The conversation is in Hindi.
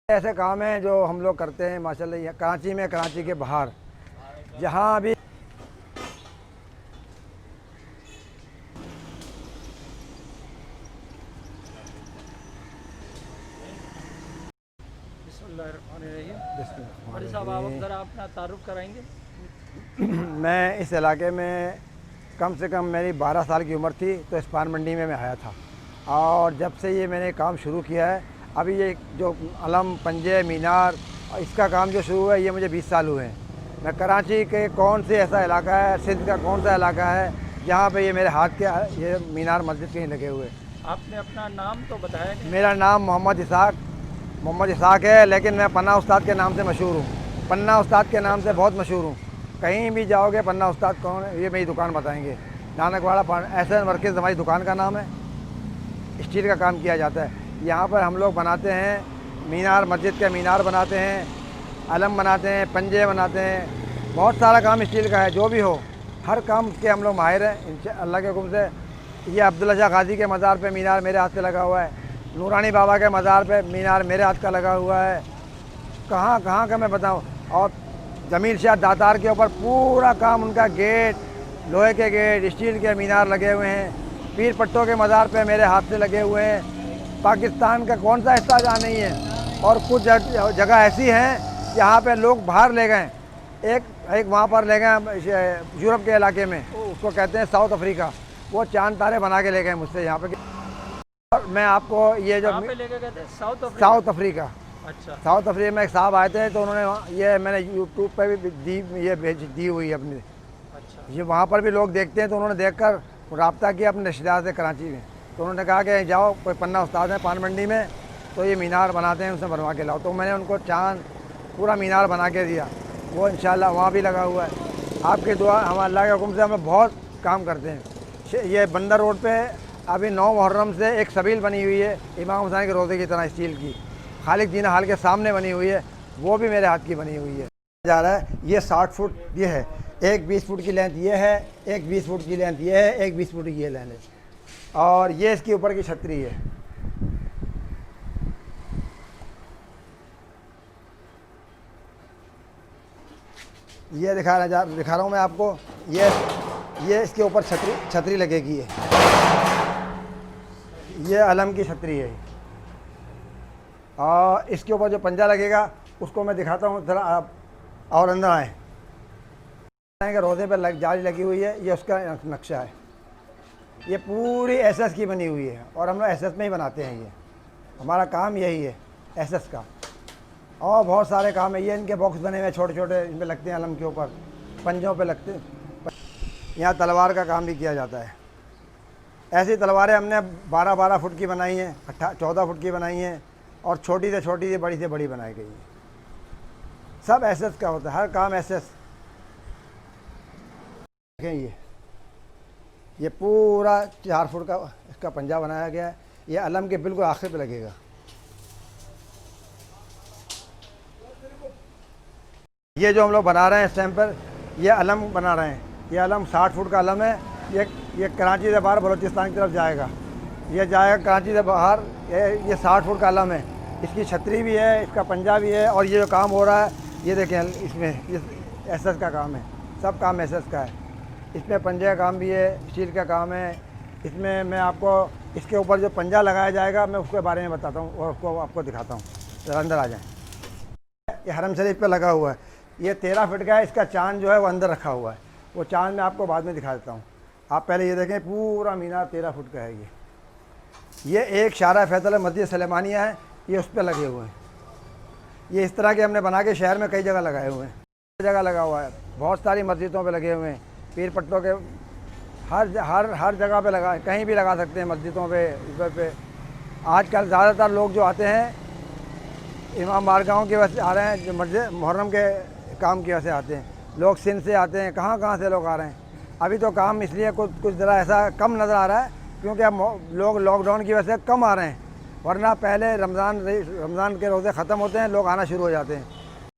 ऐसे काम हैं जो हम लोग करते हैं माशाल्लाह। ये कराची में, कराची के बाहर जहाँ भी बड़ी साहब, आप ज़रा अपना तारुफ कराएंगे। मैं इस इलाके में कम से कम मेरी 12 साल की उम्र थी तो इस पान मंडी में मैं आया था, और जब से ये मैंने काम शुरू किया है, अभी ये जो अलम, पंजे, मीनार, इसका काम जो शुरू हुआ है ये मुझे 20 साल हुए हैं। मैं कराची के कौन से ऐसा इलाका है, सिंध का कौन सा इलाका है जहाँ पे ये मेरे हाथ के ये मीनार मस्जिद के ही लगे हुए। आपने अपना नाम तो बताया नहीं। मेरा नाम मोहम्मद इसाक है, लेकिन मैं पन्ना उस्ताद के नाम से मशहूर हूँ। पन्ना उस्ताद के नाम से बहुत मशहूर हूँ। कहीं भी जाओगे पन्ना उस्ताद कौन है, ये मेरी दुकान बताएंगे। नानकवाड़ा एहसन मरकज़ हमारी दुकान का नाम है। स्टील का काम किया जाता है यहाँ पर। हम लोग बनाते हैं मीनार, मस्जिद के मीनार बनाते हैं, अलम बनाते हैं, पंजे बनाते हैं, बहुत सारा काम स्टील का है। जो भी हो, हर काम के हम लोग माहिर हैं अल्लाह के हुक्म से। ये अब्दुल्ला शाह गाज़ी के मज़ार पे मीनार मेरे हाथ से लगा हुआ है। नूरानी बाबा के मज़ार पे मीनार मेरे हाथ का लगा हुआ है। कहाँ कहाँ का मैं बताऊँ। और जमील शाह दातार के ऊपर पूरा काम, उनका गेट, लोहे के गेट, स्टील के मीनार लगे हुए हैं। पीर पट्टों के मज़ार पे मेरे हाथ से लगे हुए हैं। पाकिस्तान का कौन सा हिस्सा जहाँ नहीं है। और कुछ जगह ऐसी हैं जहाँ पे लोग बाहर ले गए। एक वहाँ पर ले गए यूरोप के इलाके में, उसको कहते हैं साउथ अफ्रीका। वो चांद तारे बना के ले गए मुझसे यहाँ पे। और मैं आपको ये जो पे लेके गए थे साउथ अफ्रीका। अच्छा। साउथ अफ्रीका में एक साहब आए थे तो उन्होंने ये मैंने यूट्यूब पे भी दी हुई अपनी। अच्छा। ये वहाँ पर भी लोग देखते हैं तो उन्होंने देखकर रब्ता किया अपने रिश्तेदार से कराची में। तो उन्होंने कहा कि जाओ, कोई पन्ना उस्ताद है पान मंडी में, तो ये मीनार बनाते हैं, उनसे बनवा के लाओ। तो मैंने उनको चांद पूरा मीनार बना के दिया। वो इंशाल्लाह वहाँ भी लगा हुआ है। आपकी दुआ, हम अल्लाह के हुक्म से हमें बहुत काम करते हैं। ये बंदर रोड पे अभी 9 मुहर्रम से एक सबील बनी हुई है इमाम हुसैन के रोज़े की तरह, स्टील की, खालिक जीना हाल के सामने बनी हुई है। वो भी मेरे हाथ की बनी हुई है। जा रहा है ये 60 फुट ये है, एक 20 फुट की लेंथ ये है, एक 20 फुट की लेंथ ये है, एक 20 फुट की ये लेंथ है, और ये इसके ऊपर की छतरी है। ये दिखा रहा हूँ मैं आपको। ये इसके ऊपर छतरी लगेगी। ये अलम की छतरी है, और इसके ऊपर जो पंजा लगेगा उसको मैं दिखाता हूँ, ज़रा आप और अंदर आएँ। रोज़े पर जाली लगी हुई है, ये उसका नक्शा है। ये पूरी एसएस की बनी हुई है, और हम लोग एसएस में ही बनाते हैं। ये हमारा काम यही है, एसएस का। और बहुत सारे काम है। ये इनके बॉक्स बने हुए छोटे छोटे, इन पर लगते हैं अलम के ऊपर, पंजों पे लगते हैं। यहाँ तलवार का काम भी किया जाता है। ऐसी तलवारें हमने 12-12 फुट की बनाई हैं, 14 फुट की बनाई हैं, और छोटी से छोटी से बड़ी बनाई गई है। सब एसएस का होता है, हर काम एसएस। देखें ये पूरा 4 फुट का इसका पंजा बनाया गया है। ये अलम के बिल्कुल आखिर पे लगेगा। ये जो हम लोग बना रहे हैं इस टाइम पर, ये अलम बना रहे हैं। ये अलम 60 फुट का अलम है। ये कराची से बाहर बलूचिस्तान की तरफ जाएगा। ये जाएगा कराची से बाहर। ये 60 फुट का अलम है। इसकी छतरी भी है, इसका पंजा भी है, और ये जो काम हो रहा है ये देखें, इसमें ये एसएस का काम है। सब काम एसएस का है। इसमें पंजे का काम भी है, स्टील का काम है। इसमें मैं आपको इसके ऊपर जो पंजा लगाया जाएगा मैं उसके बारे में बताता हूँ और उसको आपको दिखाता हूँ। ज़रा अंदर आ जाएँ। ये हरम शरीफ पे लगा हुआ है। ये 13 फुट का है। इसका चांद जो है वो अंदर रखा हुआ है। वो चांद मैं आपको बाद में दिखा देता हूँ। आप पहले ये देखें, पूरा मीनार 13 फुट का है। ये एक शारा फैसल मस्जिद सलेमानिया है, ये उस पर लगे हुए हैं। ये इस तरह के हमने बना के शहर में कई जगह लगाए हुए हैं। जगह लगा हुआ है, बहुत सारी मस्जिदों पे लगे हुए हैं। पीर पट्टों के हर जगह पे लगा, कहीं भी लगा सकते हैं, मस्जिदों पे, ऊपर पे। आजकल ज़्यादातर लोग जो आते हैं इमाम बारगाहों की वजह से आ रहे हैं, जो मस्जिद मुहर्रम के काम की वजह से आते हैं। लोग सिंध से आते हैं, कहाँ से लोग आ रहे हैं। अभी तो काम इसलिए कुछ ज़रा ऐसा कम नज़र आ रहा है क्योंकि अब लोग लॉकडाउन की वजह से कम आ रहे हैं, वरना पहले रमज़ान के रोज़े ख़त्म होते हैं, लोग आना शुरू हो जाते हैं।